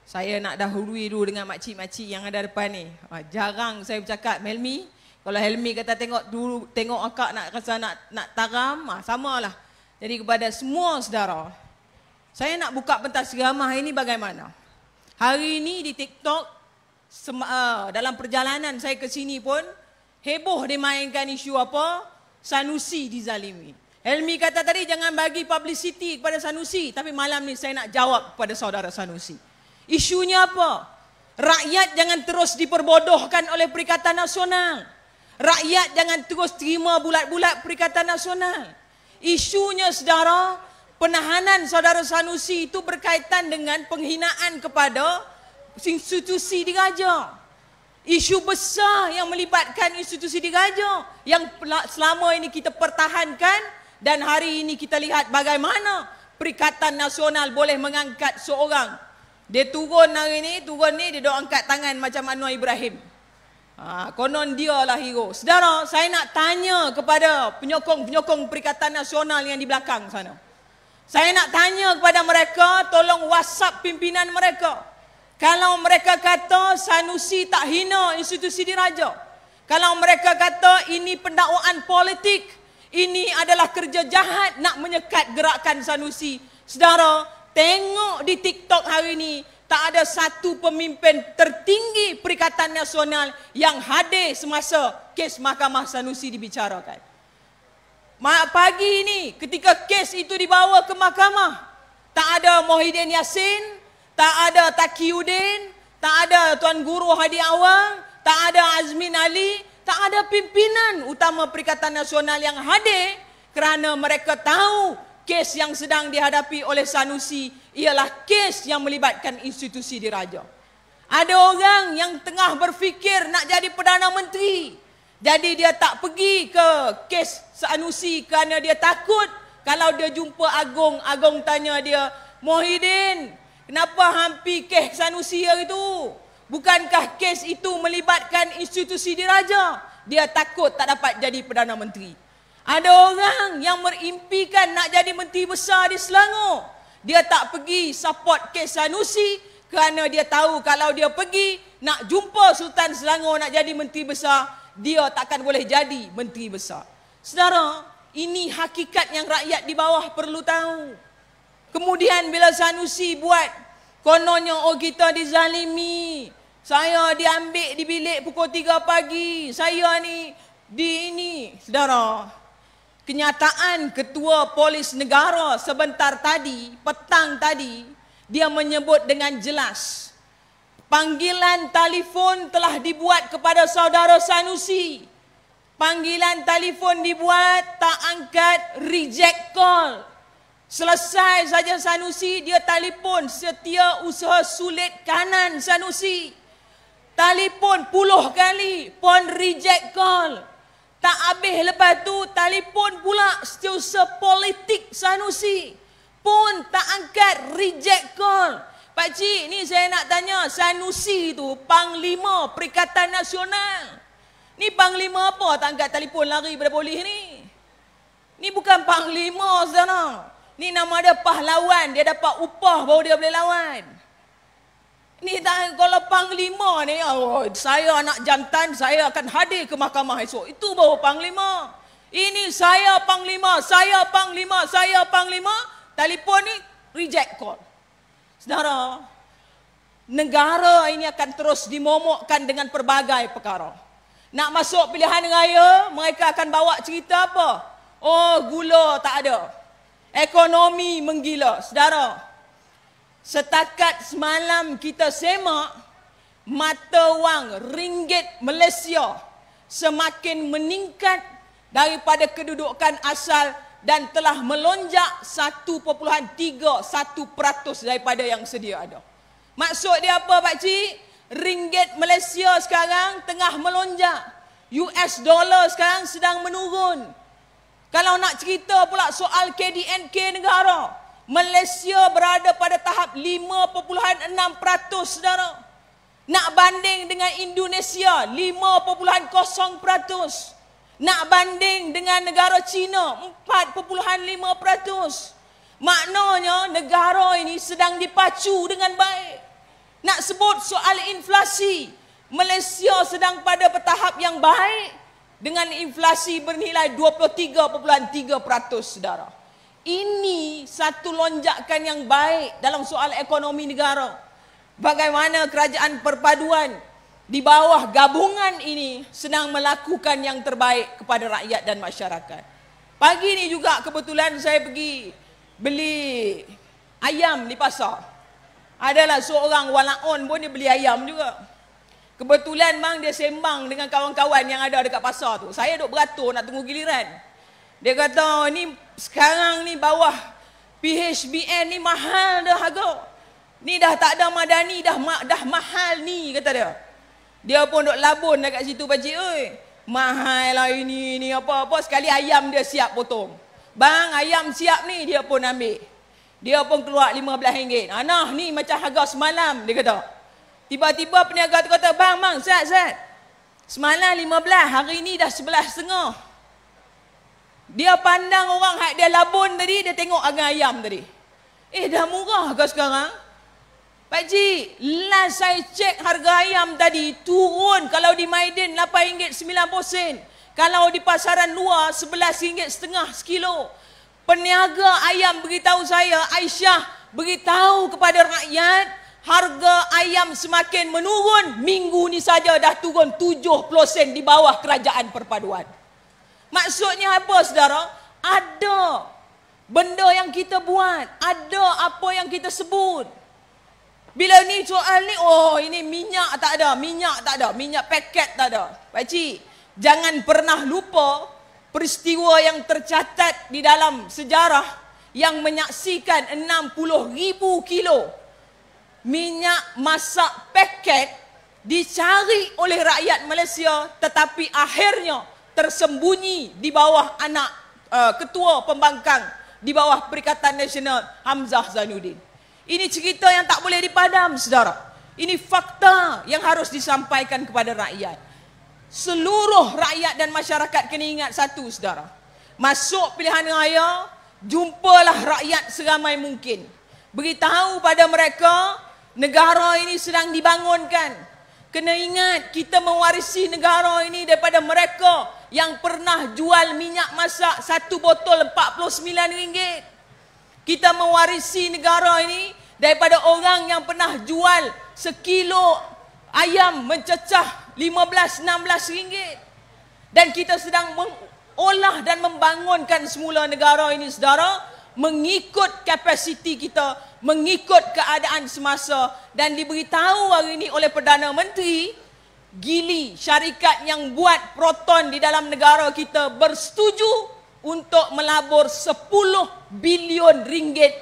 Saya nak dahului dulu dengan makcik-makcik yang ada depan ni. Jarang saya bercakap Helmi. Kalau Helmi kata tengok akak nak rasa nak taram, samalah. Jadi kepada semua saudara, saya nak buka pentas ceramah ini bagaimana. Hari ini di TikTok, dalam perjalanan saya ke sini pun, heboh dimainkan isu apa? Sanusi dizalimi. Helmi kata tadi jangan bagi publicity kepada Sanusi, tapi malam ni saya nak jawab kepada saudara Sanusi. Isunya apa? Rakyat jangan terus diperbodohkan oleh Perikatan Nasional. Rakyat jangan terus terima bulat-bulat Perikatan Nasional. Isunya saudara, penahanan saudara Sanusi itu berkaitan dengan penghinaan kepada institusi diraja. Isu besar yang melibatkan institusi diraja yang selama ini kita pertahankan, dan hari ini kita lihat bagaimana Perikatan Nasional boleh mengangkat seorang. Dia turun hari ni, dia dok angkat tangan macam Anwar Ibrahim. Konon dia lah hero. Saudara, saya nak tanya kepada penyokong-penyokong Perikatan Nasional yang di belakang sana. Saya nak tanya kepada mereka, tolong WhatsApp pimpinan mereka. Kalau mereka kata Sanusi tak hina institusi diraja, kalau mereka kata ini pendakwaan politik, ini adalah kerja jahat nak menyekat gerakan Sanusi. Saudara, tengok di TikTok hari ini, tak ada satu pemimpin tertinggi Perikatan Nasional yang hadir semasa kes Mahkamah Sanusi dibicarakan. Pagi ini ketika kes itu dibawa ke mahkamah, tak ada Muhyiddin Yassin, tak ada Taqiyuddin, tak ada Tuan Guru Hadi Awang, tak ada Azmin Ali, tak ada pimpinan utama Perikatan Nasional yang hadir kerana mereka tahu kes yang sedang dihadapi oleh Sanusi ialah kes yang melibatkan institusi diraja. Ada orang yang tengah berfikir nak jadi Perdana Menteri, jadi dia tak pergi ke kes Sanusi kerana dia takut kalau dia jumpa Agong, Agong tanya dia, Muhyiddin, kenapa hampi kes Sanusi hari itu? Bukankah kes itu melibatkan institusi diraja? Dia takut tak dapat jadi Perdana Menteri. Ada orang yang merimpikan nak jadi menteri besar di Selangor. Dia tak pergi support kes Sanusi kerana dia tahu kalau dia pergi nak jumpa Sultan Selangor nak jadi menteri besar, dia takkan boleh jadi menteri besar. Saudara, ini hakikat yang rakyat di bawah perlu tahu. Kemudian bila Sanusi buat, kononnya kita dizalimi, saya diambil di bilik pukul 3 pagi, saya ni ini. Saudara, kenyataan Ketua Polis Negara sebentar tadi, petang tadi, dia menyebut dengan jelas, panggilan telefon telah dibuat kepada saudara Sanusi. Panggilan telefon dibuat, tak angkat, reject call. Selesai saja Sanusi, dia telefon Setiausaha Sulit Kanan Sanusi. Telefon 10 kali, pun reject call. Tak habis lepas tu, telefon pula Setiausaha Politik Sanusi. Pun tak angkat, reject call. Pakcik, ni saya nak tanya, Sanusi tu Panglima Perikatan Nasional. Ni Panglima apa tak angkat telefon lari pada polis ni? Ni bukan Panglima, saudara. Ni nama dia pahlawan, dia dapat upah baru dia boleh lawan. Ni tak, kalau Panglima ni, saya anak jantan, saya akan hadir ke mahkamah esok. Itu baru Panglima. Ini saya Panglima, saya Panglima, saya Panglima. Telefon ni reject call. Saudara, negara ini akan terus dimomokkan dengan pelbagai perkara. Nak masuk pilihan raya, mereka akan bawa cerita apa? Oh, gula tak ada. Ekonomi menggila. Saudara, setakat semalam kita semak, mata wang ringgit Malaysia semakin meningkat daripada kedudukan asal dan telah melonjak 1.31% daripada yang sedia ada. Maksud dia apa, pakcik? Ringgit Malaysia sekarang tengah melonjak. US dollar sekarang sedang menurun. Kalau nak cerita pula soal KDNK negara, Malaysia berada pada tahap 5.6%, saudara. Nak banding dengan Indonesia 5.0%. Nak banding dengan negara China 4.5%. Maknanya negara ini sedang dipacu dengan baik. Nak sebut soal inflasi, Malaysia sedang pada tahap yang baik dengan inflasi bernilai 23.3%, saudara. Ini satu lonjakan yang baik dalam soal ekonomi negara. Bagaimana kerajaan perpaduan di bawah gabungan ini sedang melakukan yang terbaik kepada rakyat dan masyarakat. Pagi ini juga kebetulan saya pergi beli ayam di pasar. Adalah seorang walaon pun dia beli ayam juga. Kebetulan bang dia sembang dengan kawan-kawan yang ada dekat pasar tu. Saya duk beratur nak tunggu giliran. Dia kata ni sekarang ni bawah PHBN ni mahal dah harga. Ni dah tak ada madani dah mahal ni kata dia. Dia pun duk labun dekat situ pakcik oi. Mahal lah ini apa-apa sekali ayam dia siap potong. Bang ayam siap ni dia pun ambil. Dia pun keluar RM15. Nah ni macam harga semalam dia kata. Tiba-tiba peniaga tu kata, bang, Zat. Semalam 15, hari ni dah 11.5. Dia pandang orang hak dia labun tadi, dia tengok harga ayam tadi. Dah murah ke sekarang? Pakcik, last saya cek harga ayam tadi turun kalau di Maidin RM8.90. Kalau di pasaran luar RM11.50 sekilo. Peniaga ayam beritahu saya, Aisyah beritahu kepada rakyat, harga ayam semakin menurun. Minggu ni saja dah turun 70% di bawah kerajaan perpaduan. Maksudnya apa saudara? Ada benda yang kita buat, ada apa yang kita sebut. Bila ni soal ni, oh ini minyak tak ada, minyak paket tak ada. Pakcik, jangan pernah lupa peristiwa yang tercatat di dalam sejarah yang menyaksikan 60,000 kilo minyak masak paket dicari oleh rakyat Malaysia tetapi akhirnya tersembunyi di bawah anak ketua pembangkang di bawah Perikatan Nasional Hamzah Zainuddin. Ini cerita yang tak boleh dipadam, saudara. Ini fakta yang harus disampaikan kepada rakyat. Seluruh rakyat dan masyarakat kena ingat satu, saudara. Masuk pilihan raya, jumpalah rakyat seramai mungkin. Beritahu pada mereka, negara ini sedang dibangunkan. Kena ingat, kita mewarisi negara ini daripada mereka yang pernah jual minyak masak 1 botol RM49. Kita mewarisi negara ini daripada orang yang pernah jual sekilo ayam mencecah RM15-16. Dan kita sedang mengolah dan membangunkan semula negara ini, saudara, mengikut kapasiti kita, mengikut keadaan semasa. Dan diberitahu hari ini oleh Perdana Menteri, Gili, syarikat yang buat proton di dalam negara kita, bersetuju untuk melabur RM10 bilion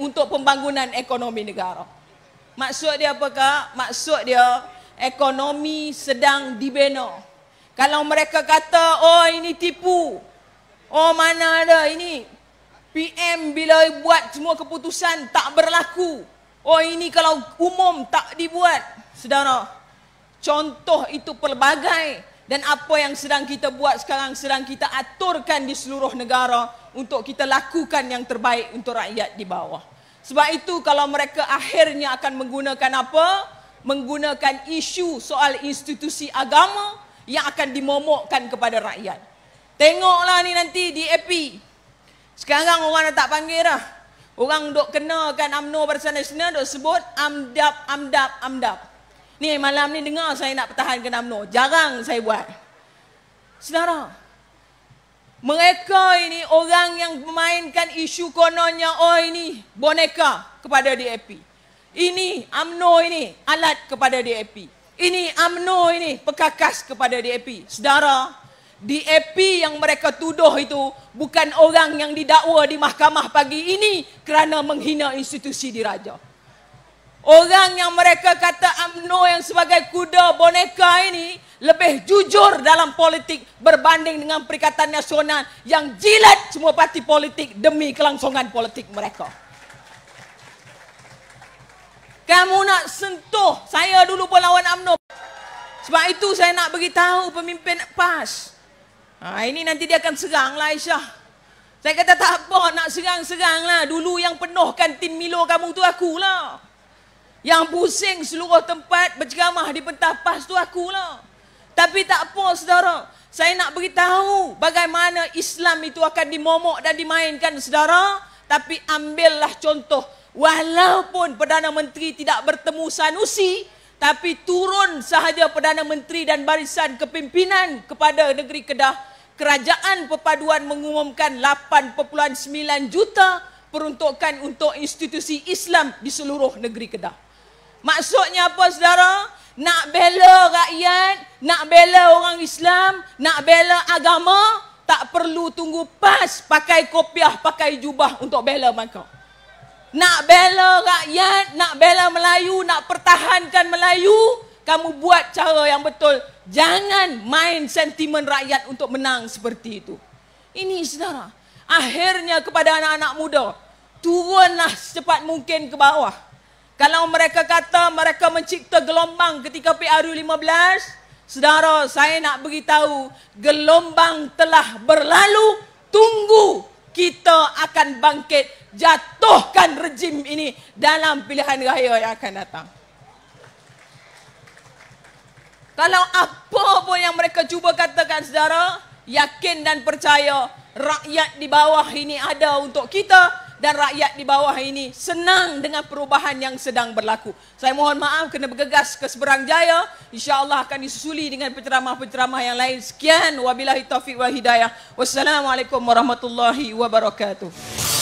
untuk pembangunan ekonomi negara. Maksud dia apa, Kak? Maksud dia ekonomi sedang dibina. Kalau mereka kata, oh ini tipu, oh mana ada ini, PM bila buat semua keputusan tak berlaku, oh ini kalau umum tak dibuat. Saudara, contoh itu pelbagai. Dan apa yang sedang kita buat sekarang, sedang kita aturkan di seluruh negara untuk kita lakukan yang terbaik untuk rakyat di bawah. Sebab itu kalau mereka akhirnya akan menggunakan apa? Menggunakan isu soal institusi agama yang akan dimomokkan kepada rakyat. Tengoklah ni nanti di AP. Sekarang orang dah tak panggil dah. Orang duk kenakan UMNO Barisan Nasional duk sebut AMDAP. Ni malam ni dengar saya nak pertahankan UMNO. Jarang saya buat. Saudara, mereka ini orang yang memainkan isu kononnya, oh ini boneka kepada DAP. Ini UMNO ini alat kepada DAP. Ini UMNO ini pekakas kepada DAP. Saudara, DAP yang mereka tuduh itu bukan orang yang didakwa di mahkamah pagi ini kerana menghina institusi diraja. Orang yang mereka kata UMNO yang sebagai kuda boneka ini lebih jujur dalam politik berbanding dengan Perikatan Nasional yang jilat semua parti politik demi kelangsungan politik mereka. Kamu nak sentuh, saya dulu pun lawan UMNO. Sebab itu saya nak beritahu pemimpin PAS. Ini nanti dia akan serang lah Aisyah. Saya kata tak apa, nak serang-serang lah. Dulu yang penuhkan tim Milo kamu tu akulah. Yang pusing seluruh tempat berceramah di pentas PAS tu akulah. Tapi tak apa saudara. Saya nak beritahu bagaimana Islam itu akan dimomok dan dimainkan saudara. Tapi ambillah contoh. Walaupun Perdana Menteri tidak bertemu Sanusi, tapi turun sahaja Perdana Menteri dan barisan kepimpinan kepada negeri Kedah. Kerajaan Perpaduan mengumumkan 8.9 juta peruntukan untuk institusi Islam di seluruh negeri Kedah. Maksudnya apa saudara? Nak bela rakyat, nak bela orang Islam, nak bela agama, tak perlu tunggu PAS, pakai kopiah, pakai jubah untuk bela mereka. Nak bela rakyat, nak bela Melayu, nak pertahankan Melayu, kamu buat cara yang betul. Jangan main sentimen rakyat untuk menang seperti itu. Ini saudara, akhirnya kepada anak-anak muda, turunlah secepat mungkin ke bawah. Kalau mereka kata mereka mencipta gelombang ketika PRU 15, saudara, saya nak beritahu, gelombang telah berlalu. Tunggu, kita akan bangkit, jatuhkan rejim ini dalam pilihan raya yang akan datang. Kalau apa pun yang mereka cuba katakan saudara, yakin dan percaya rakyat di bawah ini ada untuk kita. Dan rakyat di bawah ini senang dengan perubahan yang sedang berlaku. Saya mohon maaf kena bergegas ke seberang jaya. InsyaAllah akan disusuli dengan penceramah-penceramah yang lain. Sekian. Wabillahi taufiq wal hidayah. Wassalamualaikum warahmatullahi wabarakatuh.